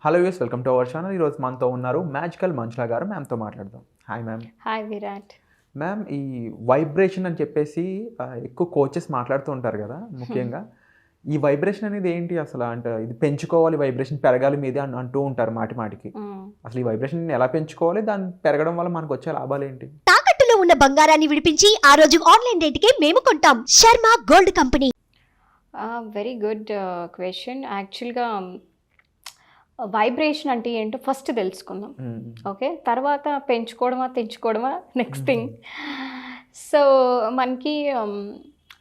Hello use welcome to our channel. ఈరోజు మనతో ఉన్నారు మ్యాజికల్ మంచులా గారు. మ్యామ్తో మాట్లాడదాం. Hi ma'am. Hi Virat. Ma'am, ఈ వైబ్రేషన్ అని చెప్పేసి ఎక్కువ కోచెస్ మాట్లాడుతూ ఉంటారు కదా, ముఖ్యంగా ఈ వైబ్రేషన్ అనేది ఏంటి అసలు? అంటే ఇది పెంచుకోవాలి, వైబ్రేషన్ పెరగాలి మీద అంటూ ఉంటారు మాటి మాటికి. అసలు ఈ వైబ్రేషన్ ఎలా పెంచుకోవాలి, దాన్ని పెరగడం వల్ల మనకు వచ్చే లాభాలు ఏంటి? తాకట్టులో ఉన్న బంగారాన్ని విడిపించి ఆ రోజు ఆన్లైన్ రేటుకే మేము కొంటాం. Sharma gold company. Very good question. యాక్చువల్గా వైబ్రేషన్ అంటే ఏంటో ఫస్ట్ తెలుసుకుందాం. ఓకే, తర్వాత పెంచుకోవడమా తెంచుకోవడమా నెక్స్ట్ థింగ్. సో మనకి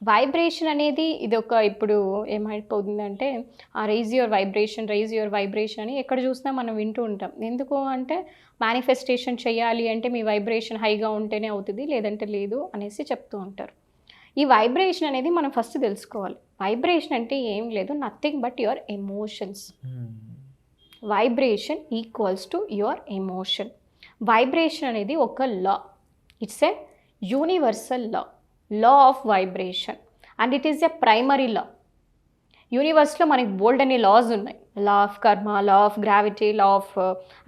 వైబ్రేషన్ అనేది ఇది ఒక ఇప్పుడు ఏమైపోతుందంటే రైజ్ యువర్ వైబ్రేషన్ అని ఎక్కడ చూసినా మనం వింటూ ఉంటాం. ఎందుకు అంటే మేనిఫెస్టేషన్ చేయాలి అంటే మీ వైబ్రేషన్ హైగా ఉంటేనే అవుతుంది, లేదంటే లేదు అనేసి చెప్తూ ఉంటారు. ఈ వైబ్రేషన్ అనేది మనం ఫస్ట్ తెలుసుకోవాలి. వైబ్రేషన్ అంటే ఏం లేదు, nothing but your emotions. Vibration equals to your emotion. Vibration అనేది ఒక law, it's a universal law of vibration and it is a primary law. యూనివర్స్లో మనకి బోల్డ్ అనే లాస్ ఉన్నాయి. Law of karma, law of gravity, law of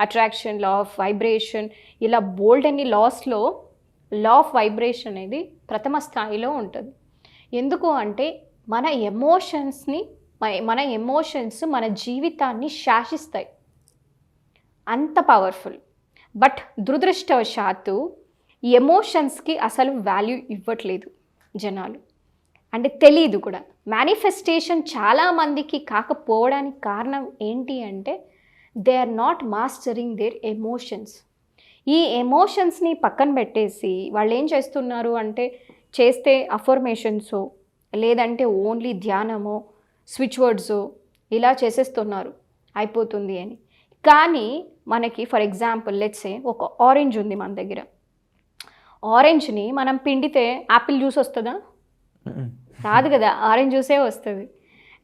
attraction, law of vibration, ఇలా బోల్డ్ అనే లాస్లో లా ఆఫ్ వైబ్రేషన్ అనేది ప్రథమ స్థాయిలో ఉంటుంది. ఎందుకు అంటే మన ఎమోషన్స్ మన జీవితాన్ని శాసిస్తాయి, అంత పవర్ఫుల్. బట్ దురదృష్టవశాత్తు ఎమోషన్స్కి అసలు వాల్యూ ఇవ్వట్లేదు జనాలు, అంటే తెలియదు కూడా. మేనిఫెస్టేషన్ చాలామందికి కాకపోవడానికి కారణం ఏంటి అంటే they are not mastering their emotions. ఈ ఎమోషన్స్ని పక్కన పెట్టేసి వాళ్ళు ఏం చేస్తున్నారు అంటే చేస్తే అఫర్మేషన్సో లేదంటే ఓన్లీ ధ్యానమో స్విచ్ వర్డ్స్ ఇలా చేసేస్తున్నారు అయిపోతుంది అని. కానీ మనకి ఫర్ ఎగ్జాంపుల్ లెట్సే ఒక ఆరెంజ్ ఉంది మన దగ్గర. ఆరెంజ్ని మనం పిండితే యాపిల్ జ్యూస్ వస్తుందా? రాదు కదా, ఆరెంజ్ జ్యూసే వస్తుంది.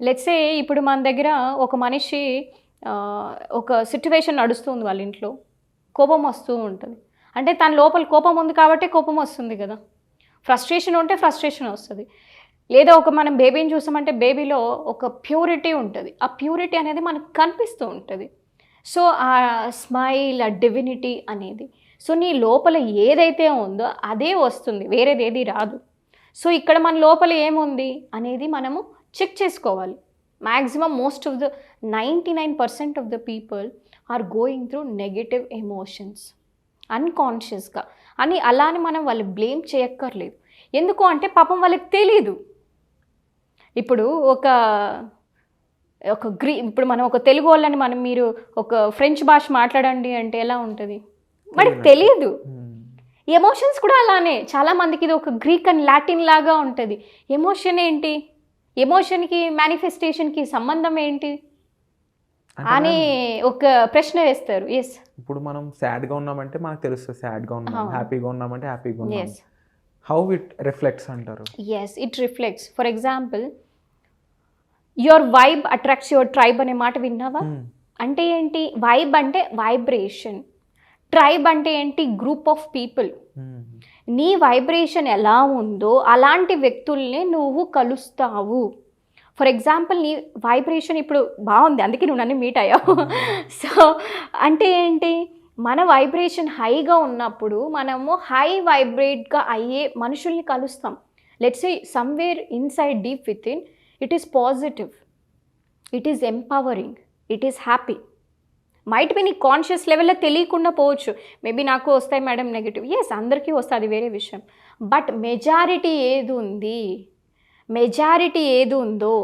లెట్సే ఇప్పుడు మన దగ్గర ఒక మనిషి ఒక సిట్యువేషన్ నడుస్తుంది, వాళ్ళ ఇంట్లో కోపం వస్తూ ఉంటుంది. అంటే తన లోపల కోపం ఉంది కాబట్టి కోపం వస్తుంది కదా. ఫ్రస్ట్రేషన్ ఉంటే ఫ్రస్ట్రేషన్ వస్తుంది. లేదా ఒక మనం బేబీని చూసామంటే బేబీలో ఒక ప్యూరిటీ ఉంటుంది. ఆ ప్యూరిటీ అనేది మనకు కనిపిస్తూ ఉంటుంది. సో ఆ స్మైల్, ఆ డివినిటీ అనేది, సో నీ లోపల ఏదైతే ఉందో అదే వస్తుంది, వేరేది ఏది రాదు. సో ఇక్కడ మన లోపల ఏముంది అనేది మనము చెక్ చేసుకోవాలి. Maximum most of the 99% of the people are going through negative emotions అన్కాన్షియస్గా అని. అలానే మనం వాళ్ళు బ్లేమ్ చేయక్కర్లేదు. ఎందుకు అంటే పాపం వాళ్ళకి తెలీదు. ఇప్పుడు ఇప్పుడు మనం ఒక తెలుగు వాళ్ళని మీరు ఒక ఫ్రెంచ్ భాష మాట్లాడండి అంటే ఎలా ఉంటుంది? మనకి తెలియదు. ఎమోషన్స్ కూడా అలానే చాలామందికి ఇది ఒక గ్రీక్ అండ్ లాటిన్ లాగా ఉంటుంది. ఎమోషన్ ఏంటి, ఎమోషన్కి మేనిఫెస్టేషన్కి సంబంధం ఏంటి అని ఒక ప్రశ్న వేస్తారు. ఎస్, ఇప్పుడు మనం సాడ్గా ఉన్నామంటే మనకు తెలుస్తుంది సాడ్గా ఉన్నాం, హ్యాపీగా ఉన్నామంటే హ్యాపీగా ఉన్నాం. హౌ ఇట్ రిఫ్లెక్ట్స్ అంటారు? Yes, it reflects. For example your vibe attracts your tribe అనే మాట విన్నావా? అంటే ఏంటి? వైబ్ అంటే వైబ్రేషన్, ట్రైబ్ అంటే ఏంటి? Group of people. నీ వైబ్రేషన్ ఎలా ఉందో అలాంటి వ్యక్తుల్ని నువ్వు కలుస్తావు. ఫర్ ఎగ్జాంపుల్ నీ వైబ్రేషన్ ఇప్పుడు బాగుంది, అందుకే నువ్వు నన్ను మీట్ అయ్యావు. సో అంటే ఏంటి? మన వైబ్రేషన్ హైగా ఉన్నప్పుడు మనము హై వైబ్రేట్గా అయ్యే మనుషుల్ని కలుస్తాం. Let's say somewhere inside deep with in it is positive, it is empowering, it is happy. Might be నీ కాన్షియస్ లెవెల్లో తెలియకుండా పోవచ్చు. మేబీ నాకు వస్తాయి మేడం నెగిటివ్, ఎస్ అందరికీ వస్తుంది, అది వేరే విషయం. బట్ మెజారిటీ ఏది ఉందో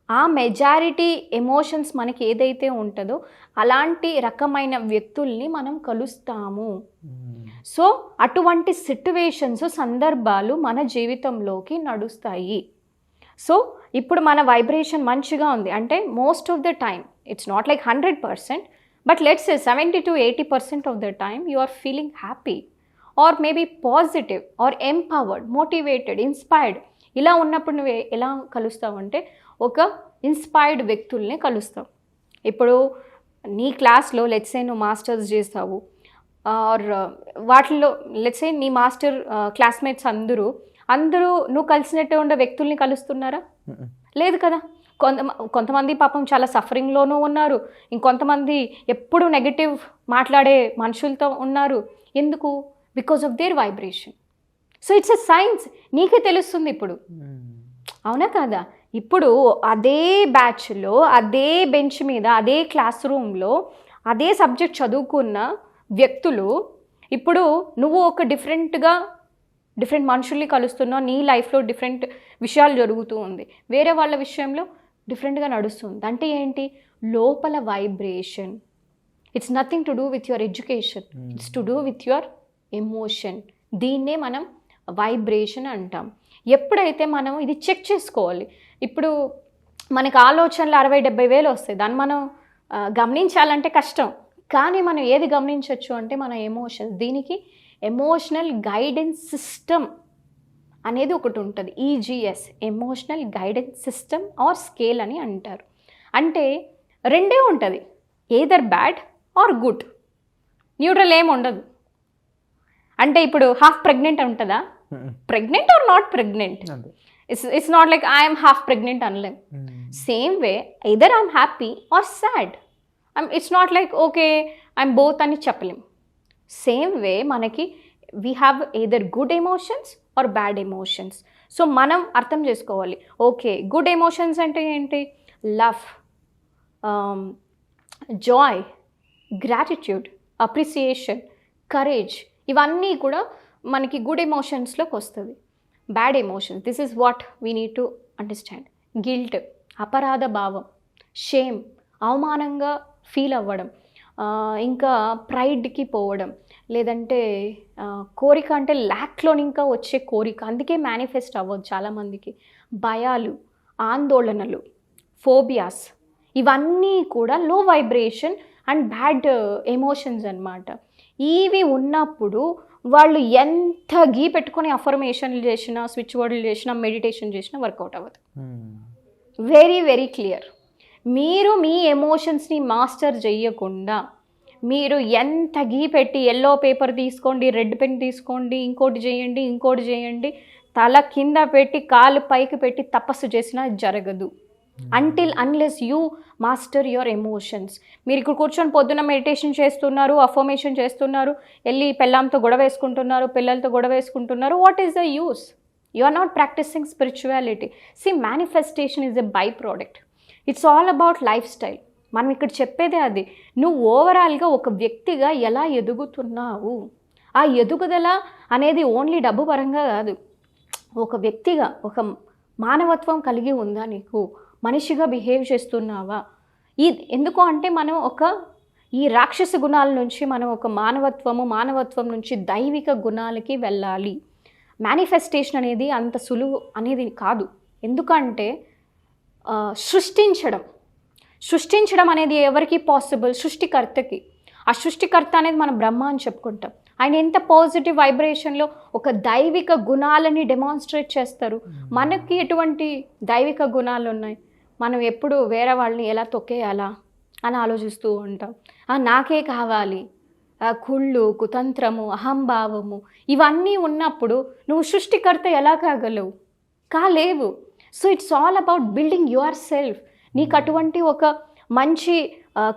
ఆ మెజారిటీ ఎమోషన్స్ మనకి ఏదైతే ఉంటుందో అలాంటి రకమైన వ్యక్తుల్ని మనం కలుస్తాము. సో అటువంటి సిట్యువేషన్స్, సందర్భాలు మన జీవితంలోకి నడుస్తాయి. సో ఇప్పుడు మన వైబ్రేషన్ మంచిగా ఉంది అంటే most of the time, it's not like 100%, but let's say 70 to 80% of the time you are feeling happy or maybe positive or empowered, motivated, inspired. ఇలా ఉన్నప్పుడు నువ్వు ఎలా కలుస్తావు అంటే ఒక ఇన్స్పైర్డ్ వ్యక్తుల్ని కలుస్తావు. ఇప్పుడు నీ క్లాస్లో లెట్స్ సే నువ్వు మాస్టర్స్ చేస్తావు, ఆర్ వాటిల్లో లెట్స్ సే నీ మాస్టర్ క్లాస్మేట్స్ అందరూ నువ్వు కలిసినట్టు ఉండే వ్యక్తుల్ని కలుస్తున్నారా? లేదు కదా. కొంతమంది పాపం చాలా సఫరింగ్లోనూ ఉన్నారు, ఇంకొంతమంది ఎప్పుడు నెగటివ్ మాట్లాడే మనుషులతో ఉన్నారు. ఎందుకు? Because of their vibration. So it's a science. నీకే తెలుస్తుంది ఇప్పుడు, అవునా కాదా? ఇప్పుడు అదే బ్యాచ్లో, అదే బెంచ్ మీద, అదే క్లాస్ రూమ్లో అదే సబ్జెక్ట్ చదువుకున్న వ్యక్తులు ఇప్పుడు నువ్వు ఒక డిఫరెంట్ మనుషుల్ని కలుస్తున్నావు, నీ లైఫ్లో డిఫరెంట్ విషయాలు జరుగుతూ ఉంది, వేరే వాళ్ళ విషయంలో డిఫరెంట్గా నడుస్తుంది. అంటే ఏంటి? లోపల vibration. It's nothing to do with your education, it's to do with your emotion. దీన్నే మనం వైబ్రేషన్ అంటాం. ఎప్పుడైతే మనం ఇది చెక్ చేసుకోవాలి. ఇప్పుడు మనకు ఆలోచనలు 60,000-70,000 వేలు వస్తాయి, దాన్ని మనం గమనించాలంటే కష్టం. కానీ మనం ఏది గమనించవచ్చు అంటే మన ఎమోషన్స్. దీనికి ఎమోషనల్ గైడెన్స్ సిస్టమ్ అనేది ఒకటి ఉంటుంది, EGS, emotional guidance system or scale అని అంటారు. అంటే రెండే ఉంటుంది, either bad or good, neutral ఏమి ఉండదు. అంటే ఇప్పుడు హాఫ్ ప్రెగ్నెంట్ ఉంటుందా? Pregnant or not pregnant, it's not like I'm half pregnant అనలేం. Same way either I'm happy or sad, it's not like okay I'm both అని చెప్పలేం. సేమ్ వే మనకి we have either good emotions or bad emotions. So మనం అర్థం చేసుకోవాలి, okay good emotions అంటే ఏంటి? Love, Joy, gratitude, appreciation, courage, ఇవన్నీ కూడా మనకి గుడ్ ఎమోషన్స్లోకి వస్తుంది. Bad emotions, this is what we need to understand. Guilt, అపరాధ భావం, షేమ్, అవమానంగా ఫీల్ అవ్వడం, ఇంకా ప్రైడ్కి పోవడం, లేదంటే కోరిక అంటే ల్యాక్లో ఇంకా వచ్చే కోరిక, అందుకే మేనిఫెస్ట్ అవ్వదు చాలామందికి. భయాలు, ఆందోళనలు, ఫోబియాస్, ఇవన్నీ కూడా లో వైబ్రేషన్ అండ్ బ్యాడ్ ఎమోషన్స్ అన్నమాట. ఇవి ఉన్నప్పుడు వాళ్ళు ఎంత గీ పెట్టుకొని అఫర్మేషన్లు చేసినా, స్విచ్ వర్డ్లు చేసినా, మెడిటేషన్ చేసినా వర్కౌట్ అవ్వదు. Very very clear. మీరు మీ ఎమోషన్స్ని మాస్టర్ చేయకుండా మీరు ఎంత గీ పెట్టి ఎల్లో పేపర్ తీసుకోండి, రెడ్ పెన్ తీసుకోండి, ఇంకోటి చేయండి, తల కింద పెట్టి కాలు పైకి పెట్టి తపస్సు చేసినా జరగదు. Unless you master your emotions. మీరు ఇక్కడ కూర్చొని పొద్దున్న మెడిటేషన్ చేస్తున్నారు, అఫర్మేషన్ చేస్తున్నారు, వెళ్ళి పెళ్ళాంతో గొడవ వేసుకుంటున్నారు, పిల్లలతో గొడవ వేసుకుంటున్నారు, what is the use? You are not practising spirituality. See, manifestation is a by product. It's all about lifestyle. మనం ఇక్కడ చెప్పేదే అది. నువ్వు ఓవరాల్గా ఒక వ్యక్తిగా ఎలా ఎదుగుతున్నావు, ఆ ఎదుగుదల అనేది ఓన్లీ డబ్బు పరంగా కాదు. ఒక వ్యక్తిగా ఒక మానవత్వం కలిగి ఉందా నీకు? మనిషిగా బిహేవ్ చేస్తున్నావా? ఎందుకు అంటే మనం ఈ రాక్షస గుణాల నుంచి మనం ఒక మానవత్వం నుంచి దైవిక గుణాలకి వెళ్ళాలి. మేనిఫెస్టేషన్ అనేది అంత సులువు అనేది కాదు. ఎందుకంటే సృష్టించడం అనేది ఎవరికి పాసిబుల్? సృష్టికర్తకి. ఆ సృష్టికర్త అనేది మనం బ్రహ్మ అని చెప్పుకుంటాం. ఆయన ఎంత పాజిటివ్ వైబ్రేషన్లో ఒక దైవిక గుణాలని డెమాన్స్ట్రేట్ చేస్తారు. మనకి ఎటువంటి దైవిక గుణాలు ఉన్నాయి? మనం ఎప్పుడు వేరే వాళ్ళని ఎలా తొక్కేయాలా అని ఆలోచిస్తూ ఉంటాం. నాకే కావాలి, కుళ్ళు, కుతంత్రము, అహంభావము, ఇవన్నీ ఉన్నప్పుడు నువ్వు సృష్టికర్త ఎలా కాగలవు? కాలేవు. So it's all about building yourself. నీకు అటువంటి ఒక మంచి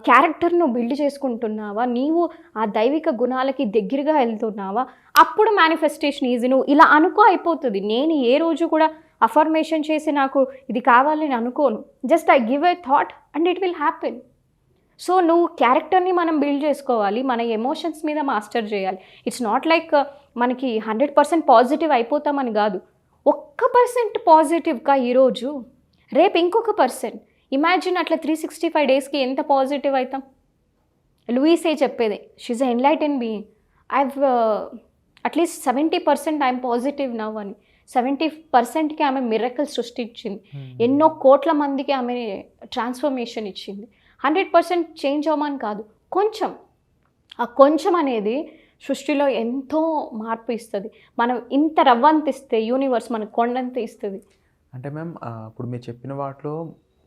క్యారెక్టర్ను బిల్డ్ చేసుకుంటున్నావా? నీవు ఆ దైవిక గుణాలకి దగ్గరగా వెళ్తున్నావా? అప్పుడు మేనిఫెస్టేషన్ ఈజీ. నువ్వు ఇలా అనుకో అయిపోతుంది. నేను ఏ రోజు కూడా అఫర్మేషన్ చేసి నాకు ఇది కావాలని అనుకోను. Just I give a thought and it will happen. So నువ్వు క్యారెక్టర్ని మనం బిల్డ్ చేసుకోవాలి, మన ఎమోషన్స్ మీద మాస్టర్ చేయాలి. ఇట్స్ నాట్ లైక్ మనకి 100% పాజిటివ్ అయిపోతామని కాదు. 1% పాజిటివ్గా ఈరోజు, రేపు ఇంకొక పర్సెంట్. ఇమాజిన్ అట్లా 365 డేస్కి ఎంత పాజిటివ్ అవుతాం. లూయిసే చెప్పేది, she's a enlighten being. At least 70% I'm positive now అని. 70%కి ఆమె మిరకల్ సృష్టించింది. ఎన్నో కోట్ల మందికి ఆమె ట్రాన్స్ఫర్మేషన్ ఇచ్చింది. 100% చేంజ్ అవ్వమని కాదు, ఆ కొంచెం అనేది సృష్టిలో ఎంతో మార్పు ఇస్తుంది. మనం ఇంత రవ్వంత ఇస్తే యూనివర్స్ మనకు కొండంత ఇస్తుంది. అంటే మ్యామ్, ఇప్పుడు మీరు చెప్పిన వాటిలో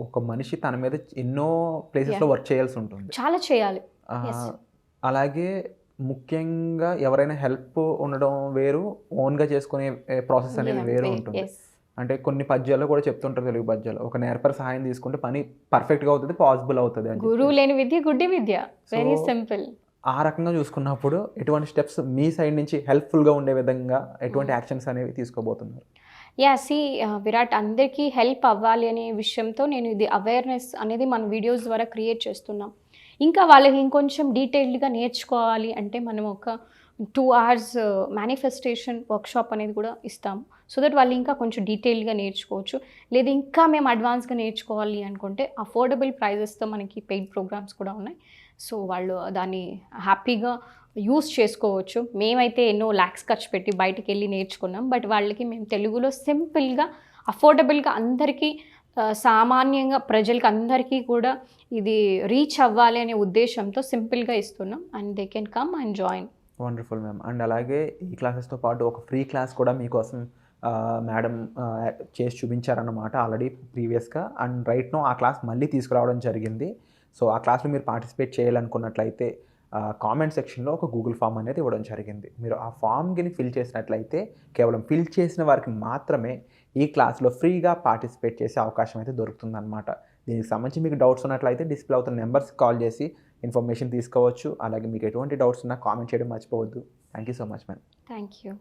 ఒక మనిషి తన మీద ఎన్నో ప్లేసెస్లో వర్క్ చేయాల్సి ఉంటుంది, చాలా చేయాలి. అలాగే ముఖ్యంగా ఎవరైనా హెల్ప్ ఉండడం వేరు, ఓన్గా చేసుకునే ప్రాసెస్ అనేది వేరు ఉంటుంది. అంటే కొన్ని పద్యాల్లో కూడా చెప్తుంటారు తెలుగు పద్యాలు, ఒక నేర్పరి సహాయం తీసుకుంటే పని పర్ఫెక్ట్గా అవుతుంది, పాసిబుల్ అవుతుంది అని గురువు లేని విద్య గుడ్డి విద్య, వెరీ సింపుల్. ఆ రకంగా చూసుకున్నప్పుడు ఎటువంటి స్టెప్స్ మీ సైడ్ నుంచి హెల్ప్ఫుల్గా ఉండే విధంగా ఎటువంటి యాక్షన్స్ అనేవి తీసుకోబోతున్నారు? సి విరాట్, అందరికీ హెల్ప్ అవ్వాలి అనే విషయంతో నేను ఇది అవేర్నెస్ అనేది మన వీడియోస్ ద్వారా క్రియేట్ చేస్తున్నాం. ఇంకా వాళ్ళకి ఇంకొంచెం డీటెయిల్డ్గా నేర్చుకోవాలి అంటే మనం ఒక 2 hours మేనిఫెస్టేషన్ వర్క్షాప్ అనేది కూడా ఇస్తాము. సో దట్ వాళ్ళు ఇంకా కొంచెం డీటెయిల్గా నేర్చుకోవచ్చు. లేదా ఇంకా మేము అడ్వాన్స్గా నేర్చుకోవాలి అనుకుంటే అఫోర్డబుల్ ప్రైజెస్తో మనకి పెయిడ్ ప్రోగ్రామ్స్ కూడా ఉన్నాయి. సో వాళ్ళు దాన్ని హ్యాపీగా యూస్ చేసుకోవచ్చు. మేమైతే ఎన్నో ల్యాక్స్ ఖర్చు పెట్టి బయటికి వెళ్ళి నేర్చుకున్నాం. బట్ వాళ్ళకి మేము తెలుగులో సింపుల్గా అఫోర్డబుల్గా అందరికీ సామాన్యంగా ప్రజలకి అందరికీ కూడా ఇది రీచ్ అవ్వాలి అనే ఉద్దేశంతో సింపుల్గా ఇస్తున్నాం. And they can come and join. Wonderful ma'am. And అలాగే ఈ క్లాసెస్తో పాటు ఒక ఫ్రీ క్లాస్ కూడా మీకోసం మేడం చేసి చూపించారన్నమాట ఆల్రెడీ ప్రీవియస్గా. అండ్ రైట్ నో ఆ క్లాస్ మళ్ళీ తీసుకురావడం జరిగింది. సో ఆ క్లాస్లో మీరు పార్టిసిపేట్ చేయాలనుకున్నట్లయితే కామెంట్ సెక్షన్లో ఒక గూగుల్ ఫామ్ అనేది ఇవ్వడం జరిగింది. మీరు ఆ ఫామ్ని ఫిల్ చేసినట్లయితే కేవలం ఫిల్ చేసిన వారికి మాత్రమే ఈ క్లాస్లో ఫ్రీగా పార్టిసిపేట్ చేసే అవకాశం అయితే దొరుకుతుందన్నమాట. దీనికి సంబంధించి మీకు డౌట్స్ ఉన్నట్లయితే డిస్ప్లే అవుతున్న నెంబర్స్కి కాల్ చేసి ఇన్ఫర్మేషన్ తీసుకోవచ్చు. అలాగే మీకు ఎటువంటి డౌట్స్ ఉన్నా కామెంట్ చేయడం మర్చిపోవద్దు. Thank you so much ma'am. Thank you.